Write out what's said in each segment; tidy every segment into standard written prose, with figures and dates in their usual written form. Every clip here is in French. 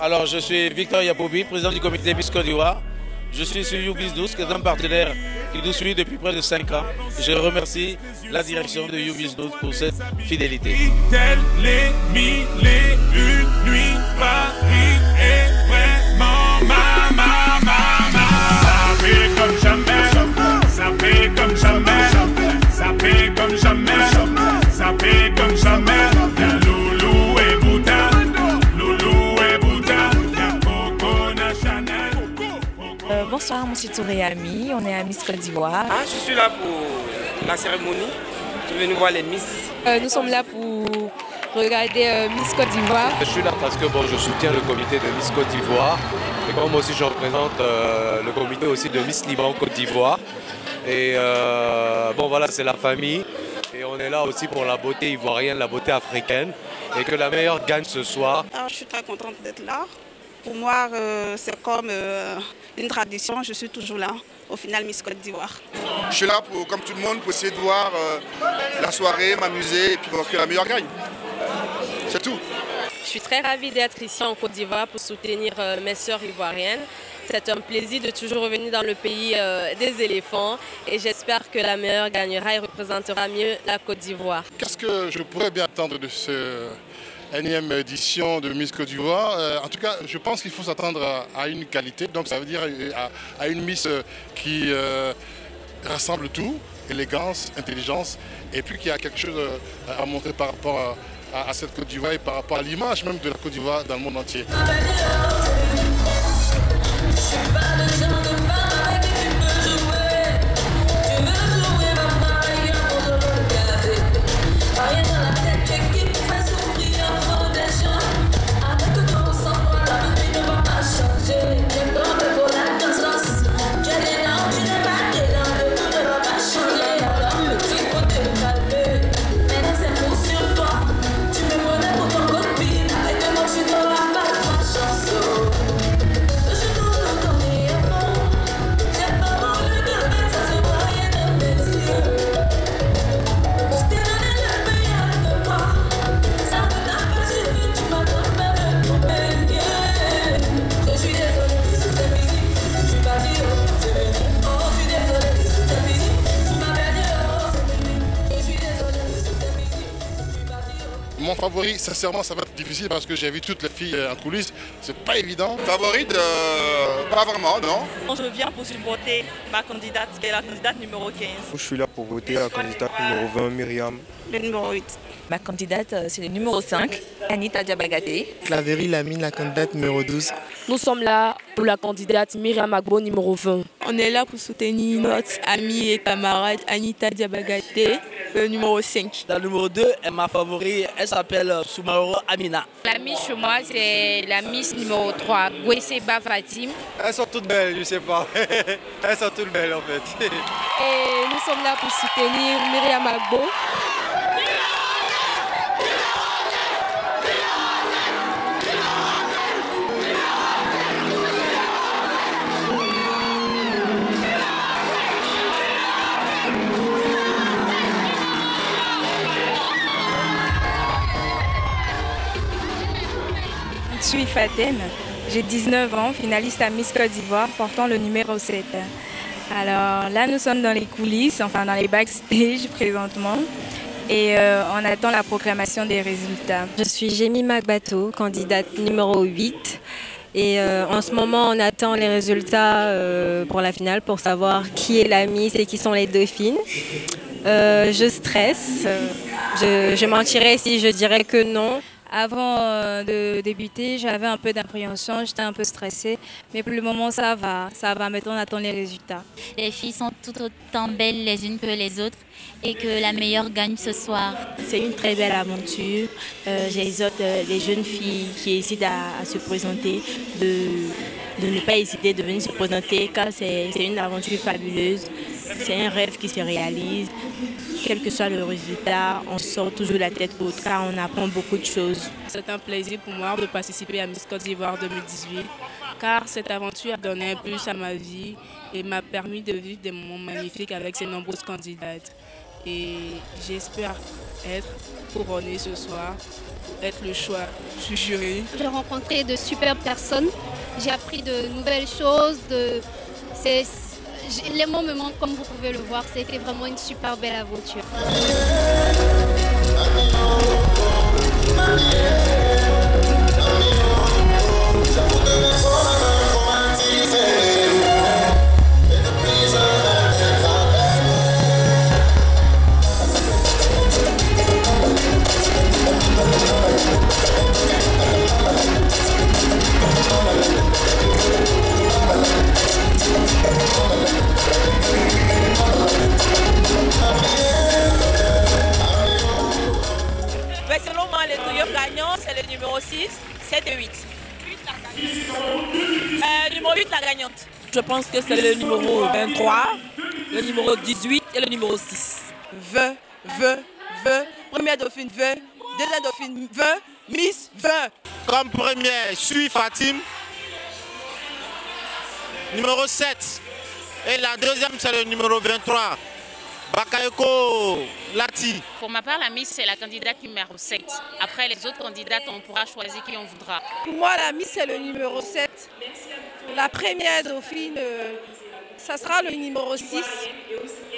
Alors, je suis Victor Yapoubi, président du comité Miss Côte d'Ivoire. Je suis sur YouBiz 12, qui est un partenaire qui nous suit depuis près de 5 ans. Je remercie la direction de YouBiz 12 pour cette fidélité. Les mille et une nuits, Paris est vraiment ça fait comme jamais, ça fait comme jamais, ça fait comme jamais, ça fait comme jamais. Loulou et Bouddha, Loulou et Bouddha, Coco Chanel. Bonsoir, monsieur Touré Ami, on est à Miss Côte d'Ivoire. Je suis là pour la cérémonie, je suis venu voir les Miss. Nous sommes là pour regarder Miss Côte d'Ivoire. Je suis là parce que je soutiens le comité de Miss Côte d'Ivoire. Et comme aussi je représente le comité aussi de Miss Liban Côte d'Ivoire. Et voilà, c'est la famille. Et on est là aussi pour la beauté ivoirienne, la beauté africaine. Et que la meilleure gagne ce soir. Alors, je suis très contente d'être là. Pour moi, c'est comme une tradition. Je suis toujours là, au final, Miss Côte d'Ivoire. Je suis là, comme tout le monde, pour essayer de voir la soirée, m'amuser et puis que la meilleure gagne. C'est tout. Je suis très ravie d'être ici en Côte d'Ivoire pour soutenir mes sœurs ivoiriennes. C'est un plaisir de toujours revenir dans le pays des éléphants et j'espère que la meilleure gagnera et représentera mieux la Côte d'Ivoire. Qu'est-ce que je pourrais bien attendre de cette énième édition de Miss Côte d'Ivoire? En tout cas, je pense qu'il faut s'attendre à une qualité, donc ça veut dire à une Miss qui rassemble tout, élégance, intelligence, et puis qui a quelque chose à montrer par rapport à cette Côte d'Ivoire et par rapport à l'image même de la Côte d'Ivoire dans le monde entier. Mon favori, sincèrement, ça va être difficile parce que j'ai vu toutes les filles en coulisses. C'est pas évident. Favorite, pas vraiment, non. Je viens pour supporter ma candidate, qui est la candidate numéro 15. Je suis là pour voter la candidate numéro 20, Myriam. Le numéro 8. Ma candidate, c'est le numéro 5, Anita Diabagate. Claverie Lamine, la candidate numéro 12. Nous sommes là pour la candidate Myriam Agbo numéro 20. On est là pour soutenir notre amie et camarade Anita Diabagate, le numéro 5. La numéro 2 est ma favorite, elle s'appelle Soumaoro Amina. La Miss chez moi, c'est la Miss numéro 3, Gweseba Fatim. Elles sont toutes belles, je sais pas. Elles sont toutes belles en fait. Et nous sommes là pour soutenir Myriam Agbo. Je suis Faten, j'ai 19 ans, finaliste à Miss Côte d'Ivoire, portant le numéro 7. Alors là, nous sommes dans les coulisses, enfin dans les backstage présentement, et on attend la proclamation des résultats. Je suis Jémi Magbato, candidate numéro 8. Et en ce moment, on attend les résultats pour la finale pour savoir qui est la Miss et qui sont les dauphines. Je stresse, je mentirais si je dirais que non. Avant de débuter, j'avais un peu d'appréhension, j'étais un peu stressée, mais pour le moment ça va. Maintenant on attend les résultats. Les filles sont toutes autant belles les unes que les autres et que la meilleure gagne ce soir. C'est une très belle aventure. J'exhorte les jeunes filles qui hésitent à se présenter de ne pas hésiter de venir se présenter car c'est une aventure fabuleuse. C'est un rêve qui se réalise. Quel que soit le résultat, on sort toujours la tête haute car on apprend beaucoup de choses. C'est un plaisir pour moi de participer à Miss Côte d'Ivoire 2018 car cette aventure a donné un plus à ma vie et m'a permis de vivre des moments magnifiques avec ces nombreuses candidates. et j'espère être couronnée ce soir, être le choix du jury. J'ai rencontré de superbes personnes, j'ai appris de nouvelles choses, les mots me manquent comme vous pouvez le voir, c'était vraiment une super belle aventure. Selon moi, le meilleur gagnant, c'est le numéro 6, 7 et 8. Numéro 8, la gagnante. Je pense que c'est le numéro 23, le numéro 18 et le numéro 6. Première dauphine, deuxième dauphine, Miss, Comme première, je suis Fatim, numéro 7. Et la deuxième, c'est le numéro 23. Bakayoko Lati. Pour ma part, la Miss, c'est la candidate numéro 7. Après, les autres candidates, on pourra choisir qui on voudra. Pour moi, la Miss, c'est le numéro 7. La première dauphine, ça sera le numéro 6.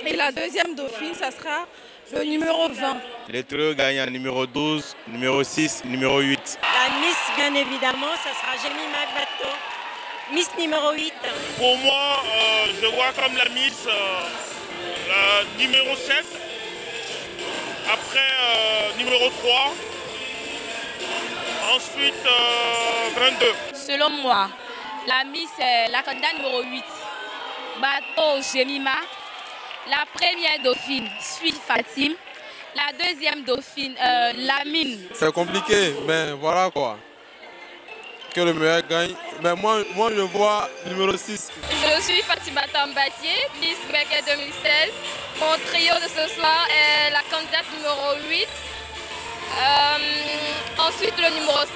Et la deuxième dauphine, ça sera le numéro 20. Les trois gagnants, numéro 12, numéro 6, numéro 8. La Miss, bien évidemment, ça sera Jemima Gbato. Miss numéro 8. Pour moi, je vois comme la Miss numéro 7. Après, numéro 3. Ensuite, 22. Selon moi, la Miss est la candidate numéro 8. Bato Jemima. La première dauphine, suit Fatim. La deuxième dauphine, Lamine. C'est compliqué, mais voilà quoi. Que le meilleur gagne. Mais moi je vois numéro 6. Je suis Fatima Tambatier, Miss Becket 2016. Mon trio de ce soir est la candidate numéro 8. Ensuite le numéro 7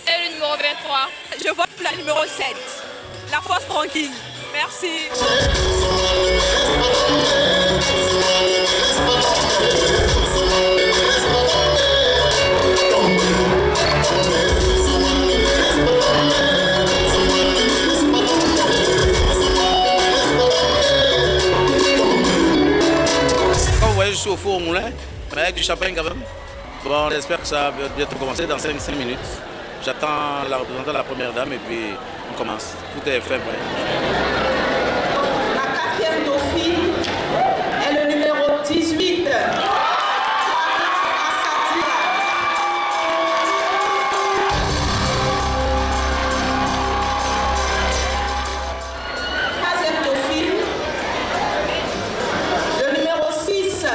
et le numéro 23. Je vote pour la numéro 7. La force tranquille. Merci. Comme vous voyez, je suis au four au moulin, mais avec du champagne quand même. Bon, on espère que ça va bientôt commencer dans 5 minutes. J'attends la représentante de la première dame et puis on commence. Tout est fait. La quatrième dauphine est le numéro 18. Troisième dauphine, le numéro 6.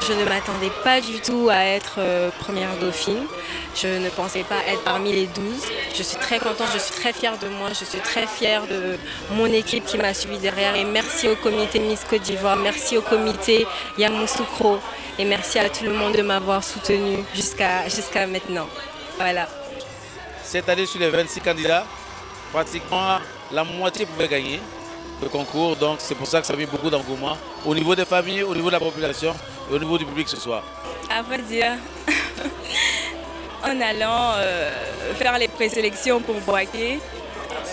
Je ne m'attendais pas du tout à être première dauphine. Je ne pensais pas être parmi les 12. Je suis très contente, je suis très fière de moi, je suis très fière de mon équipe qui m'a suivie derrière. Et merci au comité Miss Côte d'Ivoire, merci au comité Yamoussoukro et merci à tout le monde de m'avoir soutenue jusqu'à maintenant. Voilà. Cette année, sur les 26 candidats, pratiquement la moitié pouvaient gagner le concours. Donc c'est pour ça que ça a mis beaucoup d'engouement au niveau des familles, au niveau de la population et au niveau du public ce soir. À vrai dire, en allant faire les présélections pour Boaké,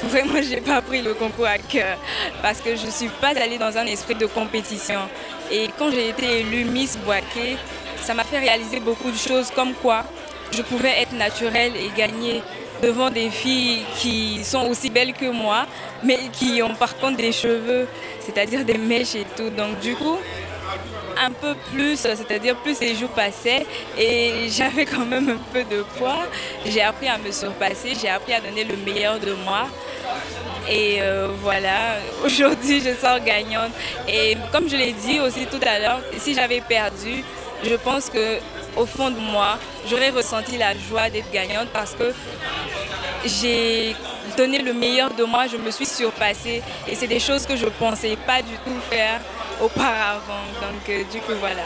vraiment je n'ai pas pris le concours à cœur parce que je ne suis pas allée dans un esprit de compétition. Et quand j'ai été élue Miss Boaké, ça m'a fait réaliser beaucoup de choses comme quoi je pouvais être naturelle et gagner devant des filles qui sont aussi belles que moi, mais qui ont par contre des cheveux, c'est-à-dire des mèches et tout. Donc du coup, un peu plus, c'est-à-dire plus les jours passaient et j'avais quand même un peu de poids. J'ai appris à me surpasser, j'ai appris à donner le meilleur de moi. Et voilà, aujourd'hui je sors gagnante. Et comme je l'ai dit aussi tout à l'heure, si j'avais perdu, je pense qu'au fond de moi, j'aurais ressenti la joie d'être gagnante parce que j'ai donné le meilleur de moi, je me suis surpassée. Et c'est des choses que je ne pensais pas du tout faire auparavant. Donc du coup voilà.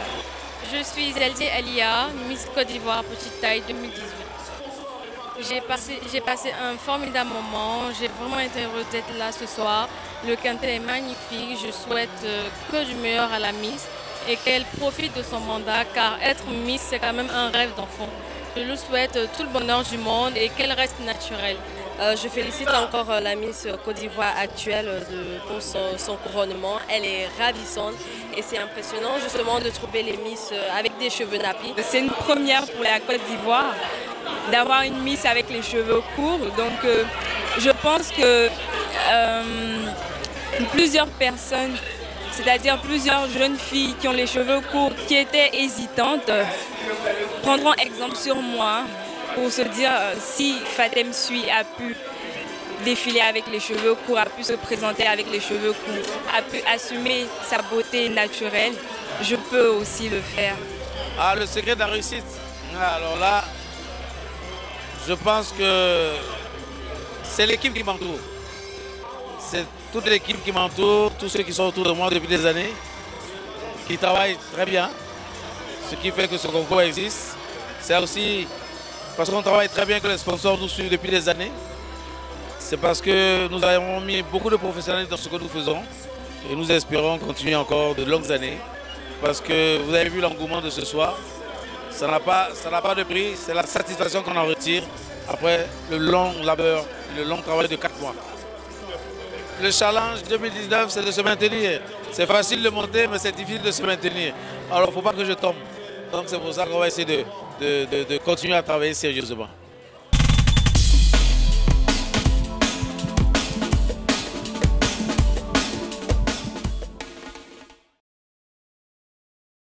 Je suis Zeldi Elia, Miss Côte d'Ivoire Petite Taille 2018. J'ai passé un formidable moment, j'ai vraiment été heureuse d'être là ce soir. Le quintet est magnifique, je souhaite que du meilleur à la Miss et qu'elle profite de son mandat car être Miss c'est quand même un rêve d'enfant. Je lui souhaite tout le bonheur du monde et qu'elle reste naturelle. Je félicite encore la Miss Côte d'Ivoire actuelle pour son couronnement. Elle est ravissante et c'est impressionnant justement de trouver les Miss avec des cheveux nappis. C'est une première pour la Côte d'Ivoire d'avoir une Miss avec les cheveux courts. Donc je pense que plusieurs personnes, c'est-à-dire plusieurs jeunes filles qui ont les cheveux courts, qui étaient hésitantes, prendront exemple sur moi pour se dire si Fatem Sui a pu défiler avec les cheveux courts, a pu se présenter avec les cheveux courts, a pu assumer sa beauté naturelle, je peux aussi le faire. Ah, le secret de la réussite. Alors là, je pense que c'est l'équipe qui m'entoure. C'est toute l'équipe qui m'entoure, tous ceux qui sont autour de moi depuis des années, qui travaillent très bien. Ce qui fait que ce concours existe. C'est aussi parce qu'on travaille très bien que les sponsors nous suivent depuis des années. C'est parce que nous avons mis beaucoup de professionnels dans ce que nous faisons. Et nous espérons continuer encore de longues années. Parce que vous avez vu l'engouement de ce soir. Ça n'a pas de prix, c'est la satisfaction qu'on en retire après le long labeur, le long travail de 4 mois. Le challenge 2019, c'est de se maintenir. C'est facile de monter, mais c'est difficile de se maintenir. Alors il ne faut pas que je tombe. Donc c'est pour ça qu'on va essayer de continuer à travailler sérieusement.